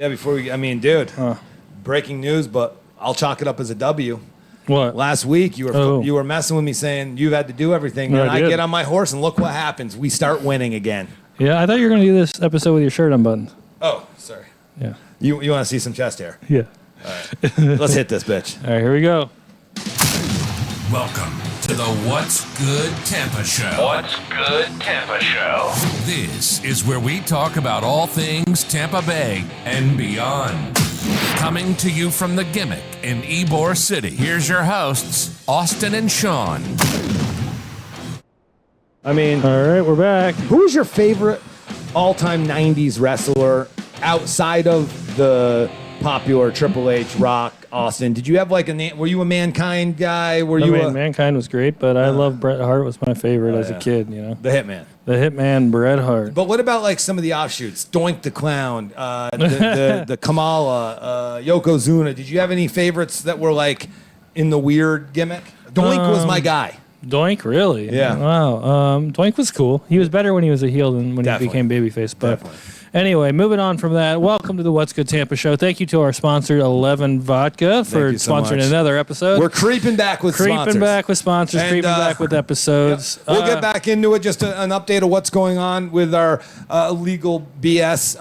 Yeah, dude, breaking news, but I'll chalk it up as a W. What? Last week, you were messing with me saying you had to do everything. No, and I did. get on my horse, and look what happens. We start winning again. Yeah, I thought you were going to do this episode with your shirt unbuttoned. Oh, sorry. Yeah. You want to see some chest hair? Yeah. All right. Let's hit this bitch. All right, here we go. Welcome to the What's Good Tampa Show. What's Good Tampa Show. This is where we talk about all things Tampa Bay and beyond. Coming to you from the Gimmick in Ybor City, here's your hosts, Austin and Sean. All right, we're back. Who is your favorite all-time 90s wrestler outside of the popular Triple H, Rock, Austin? Did you have like a name? Were you a Mankind guy? Mankind was great, but I love Bret Hart was my favorite as a kid, you know. The Hitman. The Hitman, Bret Hart. But what about like some of the offshoots? Doink the Clown, the Kamala, Yokozuna. Did you have any favorites that were like in the weird gimmick? Doink was my guy. Doink, really? Yeah. Wow. Doink was cool. He was better when he was a heel than when Definitely. he became babyface. But Definitely. anyway, moving on from that, welcome to the What's Good Tampa Show. Thank you to our sponsor, 11 Vodka, for you so sponsoring much. another episode. We're creeping back with sponsors. creeping back with sponsors, And, creeping back with episodes. We'll get back into it. Just an update of what's going on with our legal BS.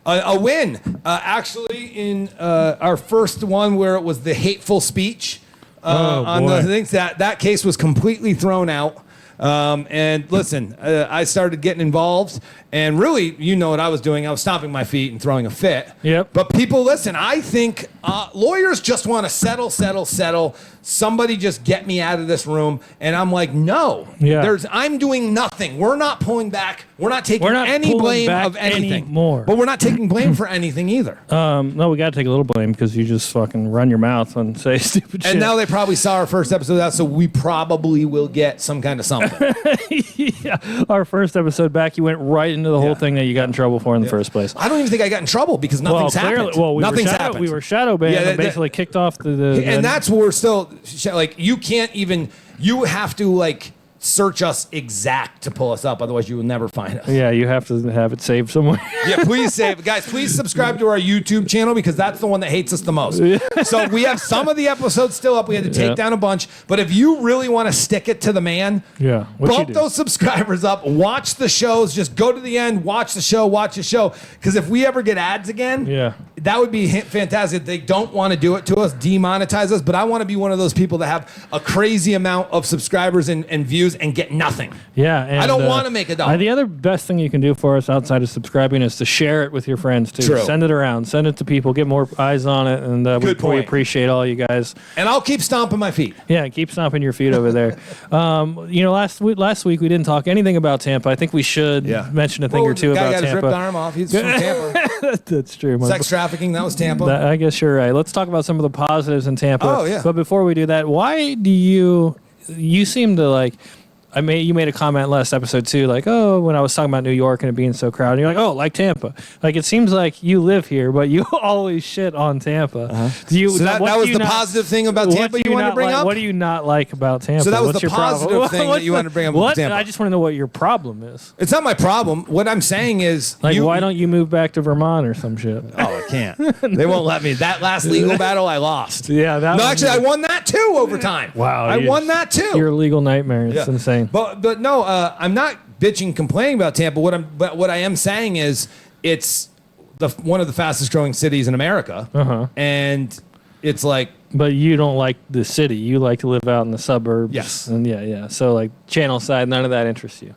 A win, actually, in our first one where it was the hateful speech on boy. the things. That case was completely thrown out. And listen, I started getting involved, and really, you know what I was doing. I was stomping my feet and throwing a fit. Yep. But people, listen, I think lawyers just want to settle. Somebody just get me out of this room. And I'm like, no. Yeah. I'm doing nothing. We're not pulling back. We're not taking any pulling blame back of anything. anymore. But we're not taking blame for anything either. No, we got to take a little blame because you just fucking run your mouth and say stupid shit. And now they probably saw our first episode out, so we probably will get some kind of something. yeah, our first episode back, you went right into the whole thing that you got in trouble for in the first place. I don't even think I got in trouble because nothing's happened. Nothing's happened. We were shadow banned and basically kicked off the and that's where we're still like you can't even. You have to like search us exact to pull us up, otherwise you will never find us. Yeah, you have to have it saved somewhere. Yeah, please save, guys. Please subscribe to our YouTube channel because that's the one that hates us the most. So we have some of the episodes still up. We had to take down a bunch, but if you really want to stick it to the man, bump those subscribers up. Watch the shows. Just go to the end. Watch the show. Because if we ever get ads again, that would be fantastic. They don't want to do it to us, demonetize us, but I want to be one of those people that have a crazy amount of subscribers and views and get nothing. Yeah, and I don't want to make a dollar. The other best thing you can do for us outside of subscribing is to share it with your friends too. True. Send it around, send it to people, get more eyes on it, and we appreciate all you guys. And I'll keep stomping my feet. Yeah, keep stomping your feet over there. Last week we didn't talk anything about Tampa. I think we should mention a thing or two about Tampa. Guy got his ripped arm off. He's from Tampa. That's true. Sex trafficking, that was Tampa. I guess you're right. Let's talk about some of the positives in Tampa. Oh, yeah. But before we do that, why do you seem to like... you made a comment last episode too, like, oh, when I was talking about New York and it being so crowded, you're like, oh, like Tampa. Like, it seems like you live here, but you always shit on Tampa. So that was the positive thing about Tampa you wanted to bring up? What do you not like about Tampa? So that was What's the your problem? positive thing that you wanted to bring up about Tampa. I just want to know what your problem is. It's not my problem. What I'm saying is... Like, why don't you move back to Vermont or some shit? Oh, I can't. They won't let me. That last legal battle, I lost. Yeah. Actually, I won that too overtime. Wow. I won that too. You're a legal nightmare. It's insane. But no, I'm not bitching, complaining about Tampa. What I am saying is it's one of the fastest growing cities in America, and it's like. But you don't like the city. You like to live out in the suburbs. Yes. And yeah. So like Channel Side, none of that interests you.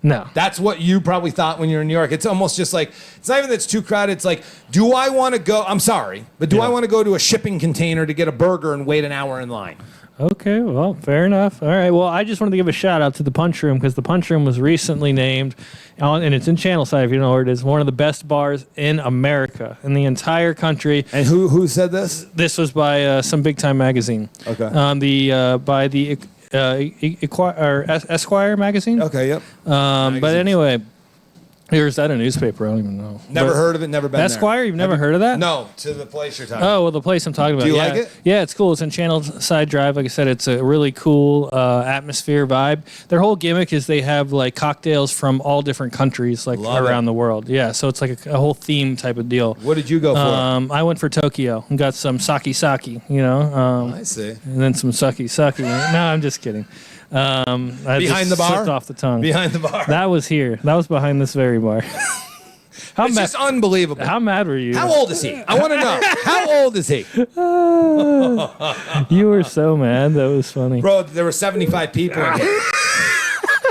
No. That's what you probably thought when you're in New York. It's almost just like, it's not even that it's too crowded. It's like, do I want to go? I'm sorry, but do I want to go to a shipping container to get a burger and wait an hour in line? Okay, well, fair enough. All right, well, I just wanted to give a shout out to the Punch Room because the Punch Room was recently named, and it's in Channel Side if you know where it is, one of the best bars in America, in the entire country. And who said this? This was by some big time magazine. Okay. By the Esquire magazine. Okay, yep. But anyway, Is that a newspaper? I don't even know. Never heard of it. Never been there. Esquire? You've never heard of that? No, to the place you're talking about. Oh, well, the place I'm talking about. Do you like it? Yeah, it's cool. It's in Channel Side Drive. Like I said, it's a really cool atmosphere vibe. Their whole gimmick is they have like cocktails from all different countries, like around the world. Yeah, so it's like a whole theme type of deal. What did you go for? I went for Tokyo and got some sake, you know. I see. And then some sake. No, I'm just kidding. Behind the bar? Slipped off the tongue. Behind the bar. That was here. That was behind this very bar. It's just unbelievable. How mad were you? How old is he? I want to know. How old is he? You were so mad. That was funny. Bro, there were 75 people in here.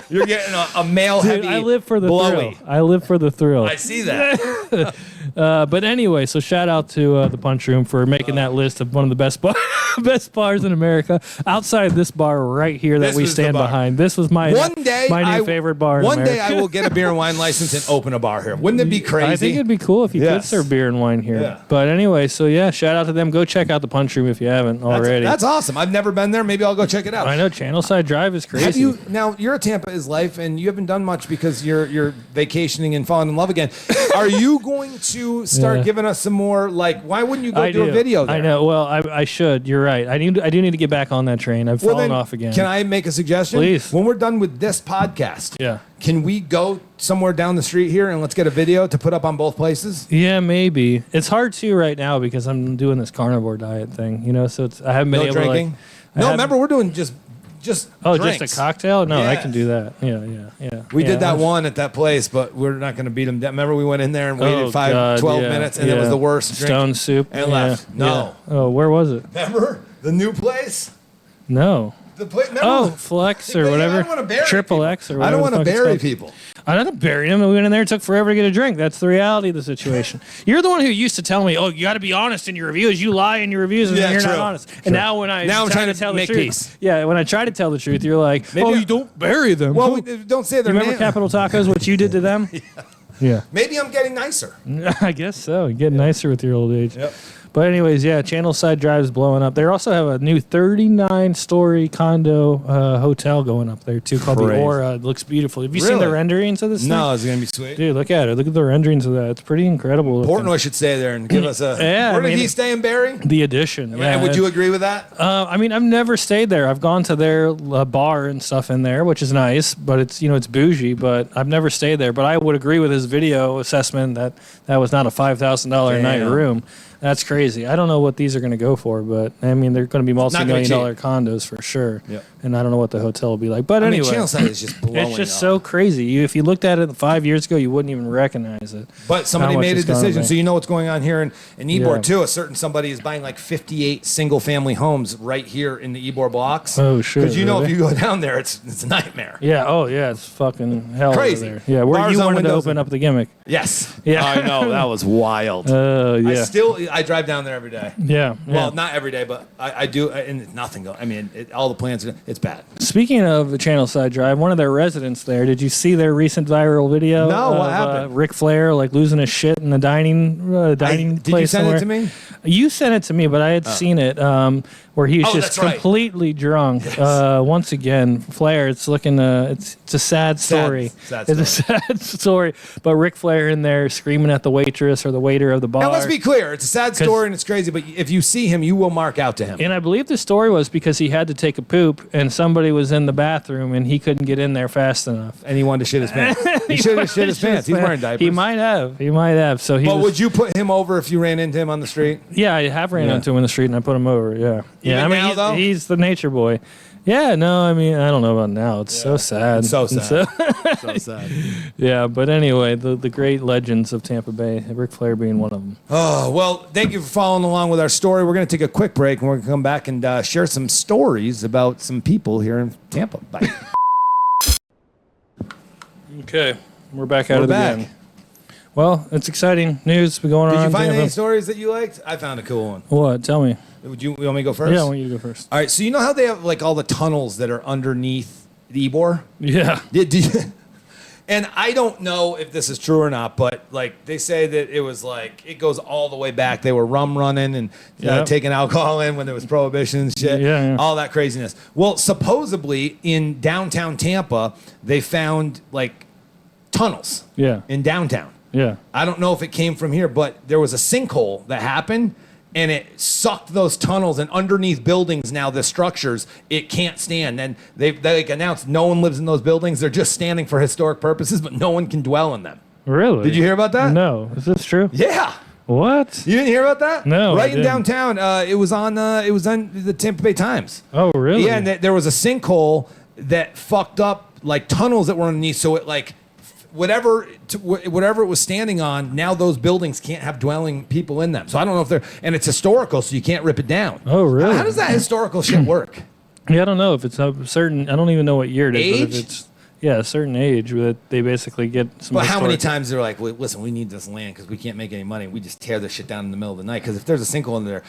You're getting a male heavy I live for the blowy. thrill. I live for the thrill. I see that. But anyway, so shout out to the Punch Room for making that list of one of the best bars in America. Outside this bar right here that we stand behind. This was my new favorite bar in America. One day I will get a beer and wine license and open a bar here. Wouldn't it be crazy? I think it'd be cool if you could serve beer and wine here. Yeah. But anyway, so yeah, shout out to them. Go check out the Punch Room if you haven't already. That's awesome. I've never been there. Maybe I'll go check it out. I know Channel Side Drive is crazy. You're a Tampa is life, and you haven't done much because you're vacationing and falling in love again. Are you going to start giving us some more? Like, why wouldn't you go do a video there? I know. Well, I should. You're right. I do need to get back on that train. I've fallen off again. Can I make a suggestion? Please. When we're done with this podcast, can we go somewhere down the street here and let's get a video to put up on both places? Yeah, maybe. It's hard to right now because I'm doing this carnivore diet thing. You know, so I haven't been able drinking? to. Remember we're doing just drinks. Just a cocktail? No, I can do that. Yeah. We did that one at that place, but we're not going to beat them. Remember we went in there and waited 12 minutes, and it was the worst drink. Stone soup. And left. No. Yeah. Oh, where was it? Remember the new place? No. The place. Flex or whatever. I don't want to bury Triple people. X or whatever. I don't want to bury people. I don't bury them. We went in there. It took forever to get a drink. That's the reality of the situation. You're the one who used to tell me, "Oh, you got to be honest in your reviews. You lie in your reviews, and you're not honest." And now when I'm trying to tell the truth, peace. Yeah, when I try to tell the truth, you're like, you don't bury them. Well, don't say their name. Remember Capital Tacos? What you did to them? Yeah. Maybe I'm getting nicer. I guess so. You get nicer with your old age. Yep. But anyways, Channel Side Drive is blowing up. They also have a new 39-story condo hotel going up there, too, called the Aura. It looks beautiful. Have you seen the renderings of this thing? No, it's going to be sweet. Dude, look at it. Look at the renderings of that. It's pretty incredible. Portnoy should stay there and give us a... Where did he stay in Barrie? The Addition. And would you agree with that? I've never stayed there. I've gone to their bar and stuff in there, which is nice, but it's it's bougie, but I've never stayed there. But I would agree with his video assessment that was not a $5,000 a night room. That's crazy. I don't know what these are going to go for, but they're going to be multi-million-dollar condos for sure. Yep. And I don't know what the hotel will be like. But anyway, Channel Side is just blowing it's just so crazy. If you looked at it 5 years ago, you wouldn't even recognize it. But somebody made a decision, so you know what's going on here in Ybor too. A certain somebody is buying like 58 single-family homes right here in the Ybor blocks. Oh shit! Because if you go down there, it's a nightmare. Yeah. Oh yeah, it's fucking hell crazy. Over there. Yeah, where you wanted to open up the gimmick. Yes. Yeah. I know that was wild. Yeah. I drive down there every day. Yeah. Well, not every day, but I do, and nothing goes. All the plans. It's bad. Speaking of the Channel Side Drive, one of their residents there. Did you see their recent viral video? No. What happened? Ric Flair losing his shit in the dining place. Did you send it to me? You sent it to me, but I had seen it. Where he was just completely drunk. Yes. Once again, Flair. It's looking. It's a sad story. Sad it's a sad story. But Ric Flair in there screaming at the waitress or the waiter of the bar. Now let's be clear. It's a sad story and it's crazy. But if you see him, you will mark out to him. And I believe the story was because he had to take a poop and somebody was in the bathroom and he couldn't get in there fast enough. And he wanted to shit his pants. He should have shit his pants. He's wearing diapers. He might have. So he. But would you put him over if you ran into him on the street? Yeah, I have ran into him in the street and I put him over. Yeah. Even now, he's the nature boy. Yeah, no, I don't know about now. It's so sad. It's so sad. So sad. Yeah, but anyway, the great legends of Tampa Bay, Ric Flair being one of them. Oh, well, thank you for following along with our story. We're going to take a quick break, and we're going to come back and share some stories about some people here in Tampa. Bye. Okay, we're back out of the game. Well, it's exciting news going on. Did you find any stories that you liked? I found a cool one. What? Tell me. Want me to go first? Yeah, I want you to go first. All right, so you know how they have all the tunnels that are underneath the Ybor? Yeah. And I don't know if this is true or not, but they say that it was it goes all the way back. They were rum running and taking alcohol in when there was prohibition and shit. All that craziness. Well, supposedly in downtown Tampa, they found tunnels. Yeah. In downtown. Yeah. I don't know if it came from here, but there was a sinkhole that happened, and it sucked those tunnels, and underneath buildings now, the structures, it can't stand. And they like announced no one lives in those buildings. They're just standing for historic purposes, but no one can dwell in them. Really? Did you hear about that? No. Is this true? Yeah. What? You didn't hear about that? No. Right in downtown. It was on the Tampa Bay Times. Oh, really? Yeah, and there was a sinkhole that fucked up like tunnels that were underneath, so it like whatever it was standing on, now those buildings can't have dwelling people in them. So I don't know if they're, and it's historical, so you can't rip it down. Oh, really? How does that historical shit work? Yeah, I don't know if it's a certain, I don't even know what year it is. Age? But if it's, a certain age that they basically get some. But how many times they're like, listen, we need this land because we can't make any money. We just tear this shit down in the middle of the night. Because if there's a sinkhole in there,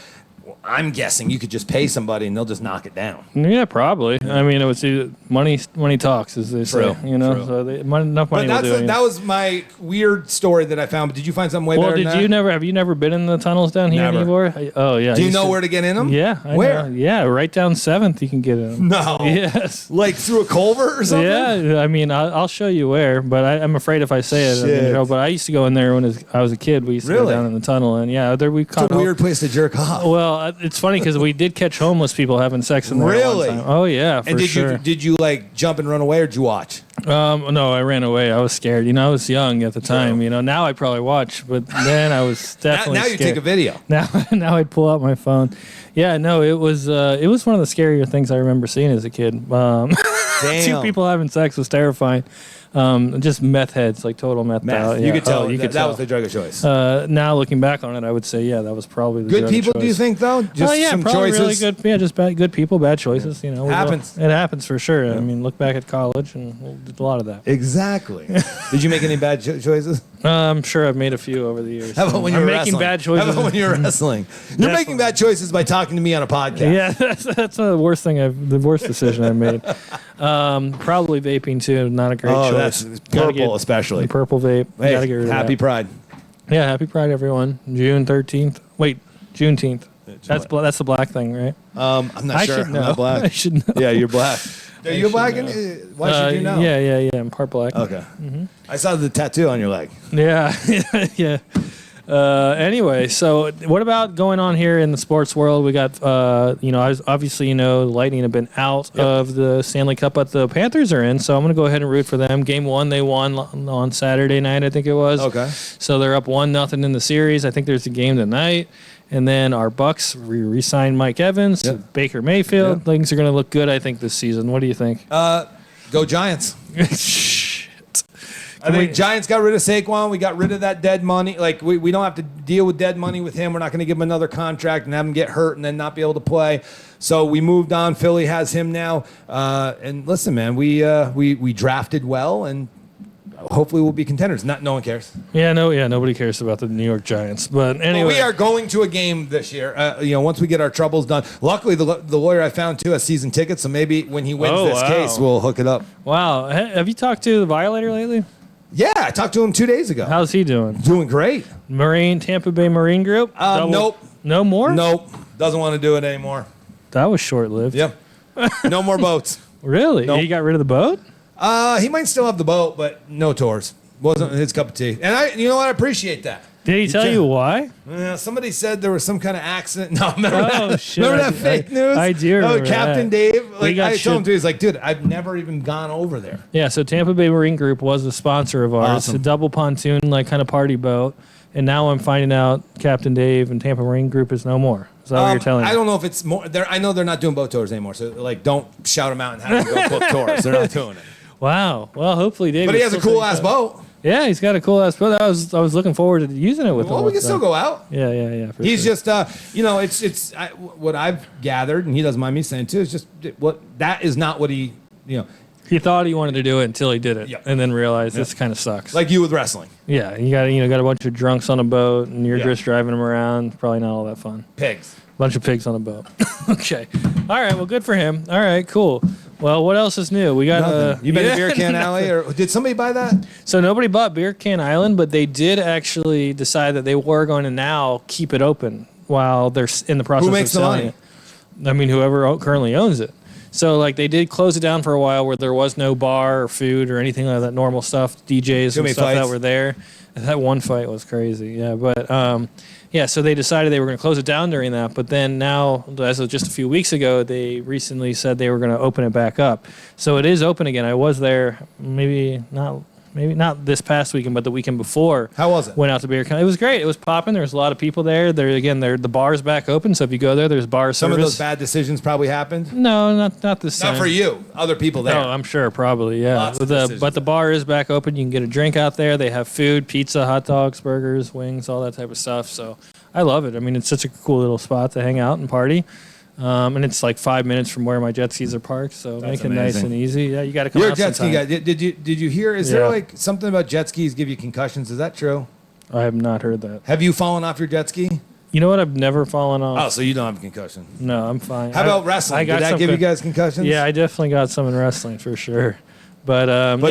I'm guessing you could just pay somebody and they'll just knock it down. Yeah, probably. I mean, it would see money talks, as they say. True. So enough money will do it. That was my weird story that I found. But did you find something way better than that? Have you never been in the tunnels down here Never. anymore? Oh, yeah. Do you know where to get in them? Yeah. Where? Know. Yeah, right down 7th you can get in them. No. Yes. Like through a culvert or something? Yeah, I mean, I'll show you where, but I'm afraid if I say it, I'm gonna go. But I used to go in there when I was a kid. We used to go down in the tunnel, and there we caught. It's a weird place to jerk off. Well, it's funny because we did catch homeless people having sex in there. Really? One time. Oh yeah, for sure. Did you like jump and run away, or did you watch? No, I ran away. I was scared. I was young at the time. Now I probably watch, but then I was definitely now you scared. take a video. Now I'd pull out my phone. Yeah, no, it was one of the scarier things I remember seeing as a kid. Damn. 2 people having sex was terrifying. Just meth heads, like total meth. Out. You could tell. You could that tell. was the drug of choice. Now looking back on it, I would say, that was probably the good drug people. of choice. Do you think though? Just yeah, some probably choices. really good. Yeah, just good people, bad choices. Happens. It happens for sure. Yeah. I mean, look back at college, and we did a lot of that. Exactly. Did you make any bad choices? I'm sure I've made a few over the years. How about when you were making wrestling? bad choices? How about when you were wrestling? You're making bad choices by talking to me on a podcast. Yeah, that's the worst decision I've made. Probably vaping too. Not a great choice. That's purple, especially. The purple vape. Hey, gotta get rid of happy that. Pride. Yeah, happy Pride, everyone. June 13th. Wait, Juneteenth. That's the black thing, right? I'm not sure. Should know. I'm not black. I should know. Yeah, you're black. Are you black? Why should you know? Yeah. I'm part black. Okay. I saw the tattoo on your leg. Yeah, yeah. Anyway, so what about going on here in the sports world? We got, obviously, the Lightning have been out of the Stanley Cup, but the Panthers are in, so I'm going to go ahead and root for them. Game 1, they won on Saturday night, I think it was. Okay. So they're up 1-0 in the series. I think there's a game tonight. And then our Bucks re-signed Mike Evans, Baker Mayfield. Things are going to look good, I think, this season. What do you think? Go Giants. Shit. I think Giants got rid of Saquon. We got rid of that dead money. Like, we don't have to deal with dead money with him. We're not going to give him another contract and have him get hurt and then not be able to play. So we moved on. Philly has him now. And listen, man, we drafted well, and hopefully we'll be contenders. No one cares. Nobody cares about the New York Giants. But anyway. We are going to a game this year. Once we get our troubles done. Luckily, the lawyer I found, too, has season tickets. So maybe when he wins this case, we'll hook it up. Wow. Have you talked to the Violator lately? Yeah, I talked to him 2 days ago. How's he doing? Doing great. Tampa Bay Marine Group? Nope. No more? Nope. Doesn't want to do it anymore. That was short-lived. Yep. No more boats. Really? Nope. He got rid of the boat? He might still have the boat, but no tours. Wasn't his cup of tea. And you know what? I appreciate that. Did he tell you why? Somebody said there was some kind of accident. No, remember that? Shit. Remember that fake news? I do remember Captain that. Dave. Like, I shit. told him too. He's like, dude, I've never even gone over there. Yeah, so Tampa Bay Marine Group was a sponsor of ours. Awesome. It's a double pontoon, like kind of party boat. And now I'm finding out Captain Dave and Tampa Marine Group is no more. Is that what you're telling me? I don't know if it's more. I know they're not doing boat tours anymore. So like, don't shout them out and have them go book tours. They're not doing it. Wow. Well, hopefully Dave. But he has a cool ass boat. Yeah, he's got a cool ass boat. I was looking forward to using it with him. Well, we can still go out. Yeah. He's just, it's what I've gathered, and he doesn't mind me saying too. Is just that is not what he, He thought he wanted to do it until he did it, Yep. and then realized this kind of sucks. Like you with wrestling. Yeah, you got a bunch of drunks on a boat, and you're just driving them around. Probably not all that fun. Pigs. Bunch of pigs on a boat. Okay. All right. Well, good for him. All right. Cool. Well, what else is new? We got. You been to Beer Can Alley, or did somebody buy that? So nobody bought Beer Can Island, but they did actually decide that they were going to now keep it open while they're in the process. Who makes of the selling money? it. I mean, whoever currently owns it. So like they did close it down for a while where there was no bar or food or anything like that normal stuff, DJs and stuff that were there. And that one fight was crazy. Yeah, but so they decided they were going to close it down during that, but then now, as of just a few weeks ago, they recently said they were going to open it back up. So it is open again. I was there maybe not this past weekend, but the weekend before. How was it? Went out to Beer County. It was great. It was popping. There was a lot of people there. The bar's back open, so if you go there's bar service. Some of those bad decisions probably happened? No, not the same. Not for you. Other people there. No, I'm sure, probably, yeah. But the bar is back open. You can get a drink out there. They have food, pizza, hot dogs, burgers, wings, all that type of stuff. So I love it. I mean, it's such a cool little spot to hang out and party. And it's like 5 minutes from where my jet skis are parked, so make it nice and easy. Yeah, you got to come You're out a jet ski sometime. guy. Did you hear? Is there like something about jet skis give you concussions? Is that true? I have not heard that. Have you fallen off your jet ski? You know what? I've never fallen off. Oh, so you don't have a concussion? No, I'm fine. How about wrestling? Did that give you guys concussions? Yeah, I definitely got some in wrestling for sure. But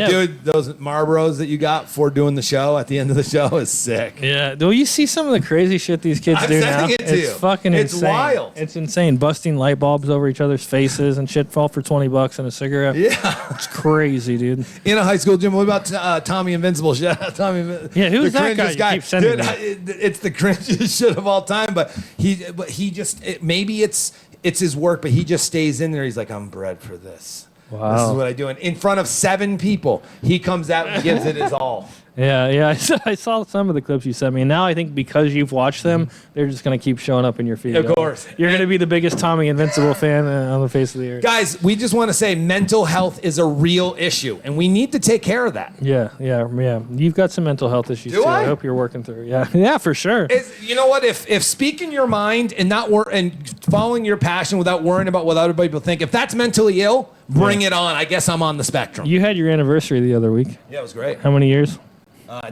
dude, those Marlboros that you got for doing the show at the end of the show is sick. Yeah, do you see some of the crazy shit these kids do now? It's fucking insane. It's wild. It's insane. Busting light bulbs over each other's faces and shit. Fall for $20 and a cigarette. Yeah, it's crazy, dude. In a high school gym. What about Tommy Invincible? Tommy. Yeah, who's that guy? You keep sending dude, it's the cringiest shit of all time. But he just maybe it's his work, but he just stays in there. He's like, I'm bred for this. Wow. This is what I do. And in front of 7 people, he comes out and gives it his all. Yeah. I saw some of the clips you sent me. And now I think because you've watched them, they're just going to keep showing up in your feed. Of course. You're going to be the biggest Tommy Invincible fan on the face of the earth. Guys, we just want to say mental health is a real issue, and we need to take care of that. Yeah. You've got some mental health issues too. I hope you're working through. Yeah, for sure. You know what? If speaking your mind and and following your passion without worrying about what other people think, if that's mentally ill, bring it on. I guess I'm on the spectrum. You had your anniversary the other week. Yeah, it was great. How many years?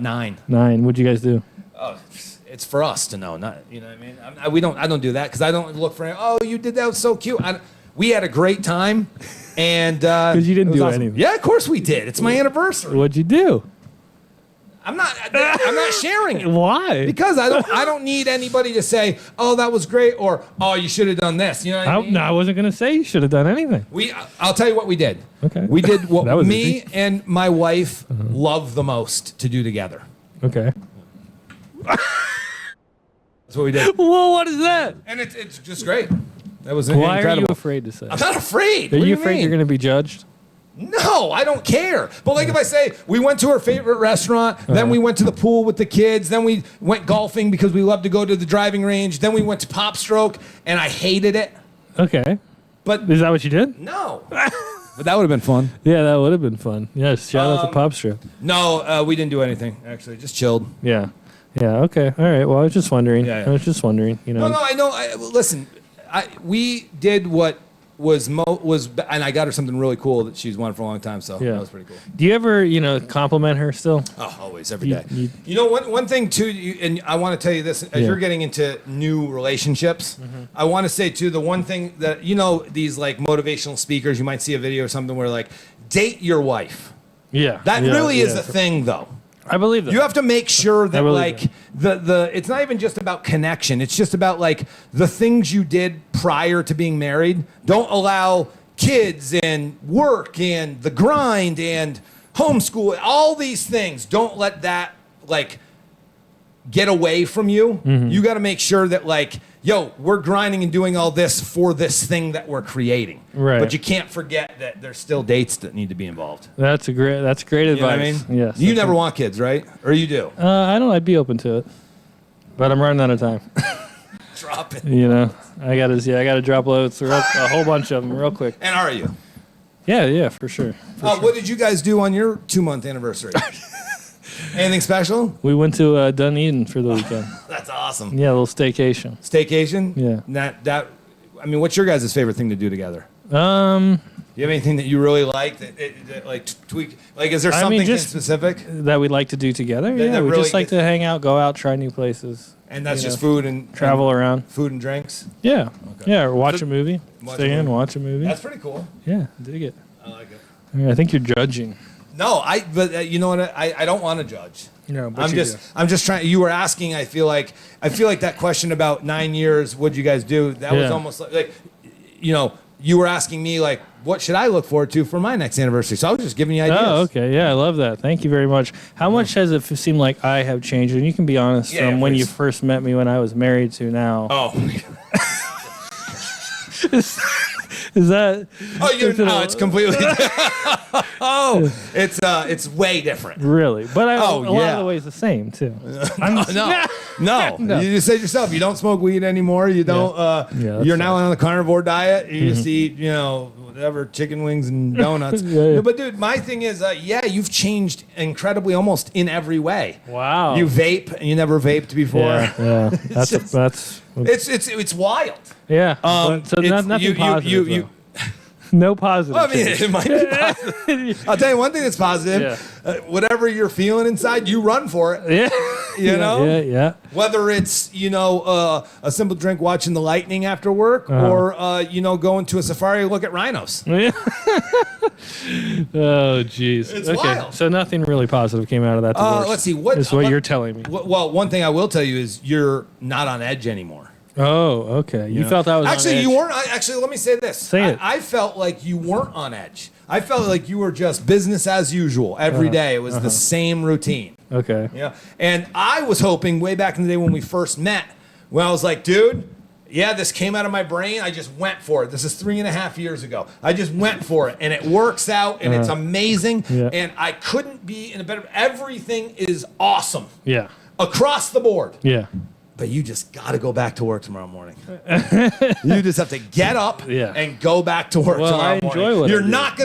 9. 9. What'd you guys do? Oh, it's for us to know, not you know what I mean. I don't do that because I don't look for. Oh, you did that. It was so cute. We had a great time, and because you didn't do awesome. anything. Yeah, of course we did. It's my anniversary. What'd you do? I'm not sharing it. Why? Because I don't need anybody to say, "Oh, that was great," or "Oh, you should have done this." You know what I mean? No, I wasn't gonna say you should have done anything. I'll tell you what we did. Okay. We did what me easy. and my wife love the most to do together. Okay. That's what we did. Well, what is that? And it's just great. That was Why incredible. are you afraid to say? I'm not afraid. Are What do you afraid mean? you're gonna be judged? No, I don't care. But like if I say we went to our favorite restaurant, then we went to the pool with the kids, then we went golfing because we love to go to the driving range, then we went to Pop Stroke and I hated it. Okay. But Is that what you did? no. But that would have been fun. Yeah, that would have been fun. Yes, shout out to Pop Strip. No, we didn't do anything actually. Just chilled. Yeah. Okay. All right. Well, I was just wondering. Yeah. I was just wondering. You know. No, I know. Listen, we did what was and I got her something really cool that she's wanted for a long time. So that was pretty cool. Do you ever, compliment her still? Oh, always, every day. You know, one thing too, and I want to tell you this as you're getting into new relationships. I want to say too, the one thing that these like motivational speakers, you might see a video or something where like date your wife. Yeah. That really is a thing, though. I believe that. You have to make sure that like the it's not even just about connection. It's just about like the things you did prior to being married. Don't allow kids and work and the grind and homeschool, all these things. Don't let that like get away from you. You got to make sure that like, we're grinding and doing all this for this thing that we're creating. Right. But you can't forget that there's still dates that need to be involved. That's great advice. You know what I mean? Yes. You never want kids, right? Or you do? I don't. I'd be open to it, but I'm running out of time. Drop it. I gotta drop loads, a whole bunch of them, real quick. And are you? Yeah, for sure. What did you guys do on your 2-month anniversary? Anything special? We went to Dunedin for the weekend. That's awesome. Yeah, a little staycation. Staycation? Yeah. I mean, what's your guys' favorite thing to do together? Do you have anything that you really like that like tweak? Like, is there something just specific that we'd like to do together? That We really just like to hang out, go out, try new places. And that's just food and travel around. Food and drinks. Yeah. Okay. Yeah, or watch a movie. Stay in, watch a movie. That's pretty cool. Yeah, dig it. I like it. I think you're judging. No, but you know what? I don't want to judge. No, but I'm just trying. You were asking. I feel like that question about 9 years. What'd you guys do? That was almost like you were asking me like, what should I look forward to for my next anniversary? So I was just giving you ideas. Oh, okay. Yeah, I love that. Thank you very much. How much has it seemed like I have changed? And you can be honest from when you first met me when I was married to now. Oh. Is that? Oh, it's completely. It's way different. Really, but a lot of the ways the same too. No. You just said yourself. You don't smoke weed anymore. You don't. You're now on the carnivore diet. You just eat, whatever, chicken wings and donuts. But dude, my thing is, you've changed incredibly, almost in every way. Wow. You vape, and you never vaped before. Yeah. That's. It's wild. Yeah. So nothing positive. No positive. Well, I mean, it might be positive. I'll tell you one thing that's positive. Yeah. Whatever you're feeling inside, you run for it. Yeah. You know? Yeah. Whether it's, a simple drink watching the lightning after work or, going to a safari to look at rhinos. Yeah. Oh, jeez. It's wild. So nothing really positive came out of that divorce. Let's see. Is what you're telling me. Well, one thing I will tell you is you're not on edge anymore. Oh, okay. You felt I was actually on edge. You weren't. Actually, let me say this. Say it. I felt like you weren't on edge. I felt like you were just business as usual every day. It was the same routine. Okay. Yeah. And I was hoping way back in the day when we first met, when I was like, dude, this came out of my brain. I just went for it. This is 3.5 years ago. I just went for it, and it works out, and it's amazing. Yeah. And I couldn't be in a better. Everything is awesome. Yeah. Across the board. Yeah. But you just got to go back to work tomorrow morning. You just have to get up and go back to work tomorrow morning. Enjoy what You're not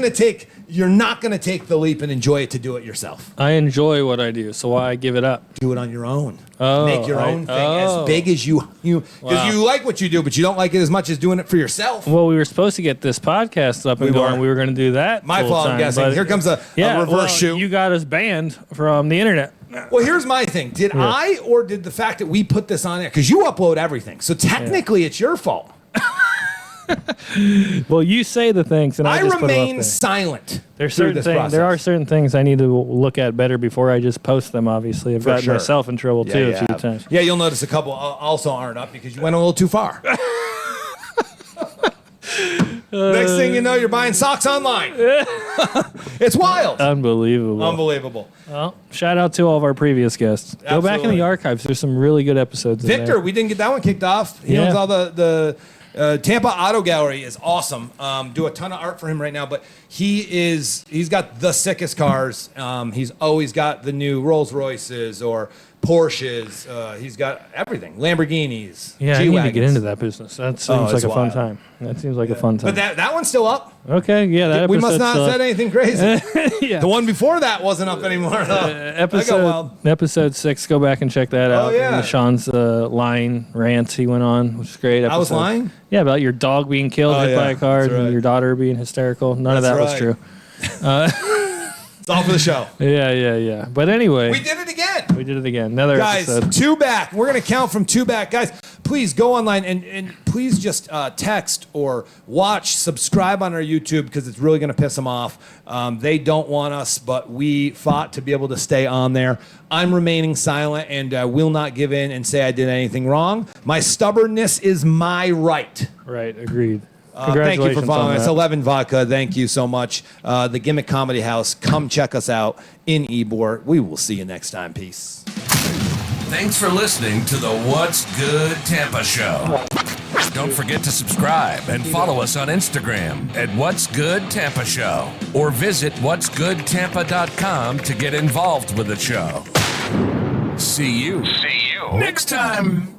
going to take the leap and enjoy it to do it yourself. I enjoy what I do, so why give it up? Do it on your own. Make your own thing as big as you because you like what you do, but you don't like it as much as doing it for yourself. Well, we were supposed to get this podcast up and going. We were going to do that. My fault, I'm guessing. Here comes a reverse shoot. You got us banned from the internet. Well, here's my thing. Did I or did the fact that we put this on there? Because you upload everything. So technically it's your fault. Well, you say the things, and I just remain silent. There are certain things I need to look at better before I just post them. Obviously, I've gotten myself in trouble too a few times. Yeah, you'll notice a couple also aren't up because you went a little too far. Next thing you know, you're buying socks online. It's wild. Unbelievable. Well, shout out to all of our previous guests. Absolutely. Go back in the archives. There's some really good episodes. Victor, we didn't get that one kicked off. He owns all the Tampa Auto Gallery is awesome. Do a ton of art for him right now, but he's got the sickest cars. He's always got the new Rolls Royces or Porsches. He's got everything. Lamborghinis. Yeah, G-Wagons. I need to get into that business. That seems like a fun time. But that one's still up. Okay, yeah. We must not have said anything crazy. The one before that wasn't up anymore. Episode 6, go back and check that out. Oh, yeah. Sean's lying rant he went on, which is great. I was lying? Yeah, about your dog being killed, hit by a car, and your daughter being hysterical. None of that was true. It's all for the show. Yeah. But anyway. We did it again. Another episode. Guys, 2 back. We're going to count from 2 back. Guys, please go online and please just text or watch, subscribe on our YouTube because it's really going to piss them off. They don't want us, but we fought to be able to stay on there. I'm remaining silent and will not give in and say I did anything wrong. My stubbornness is my right. Right, agreed. Thank you for following us. 11 Vodka, thank you so much. The Gimmick Comedy House, come check us out in Ybor. We will see you next time. Peace. Thanks for listening to the What's Good Tampa Show. Don't forget to subscribe and follow us on Instagram at What's Good Tampa Show or visit what'sgoodtampa.com to get involved with the show. See you next time.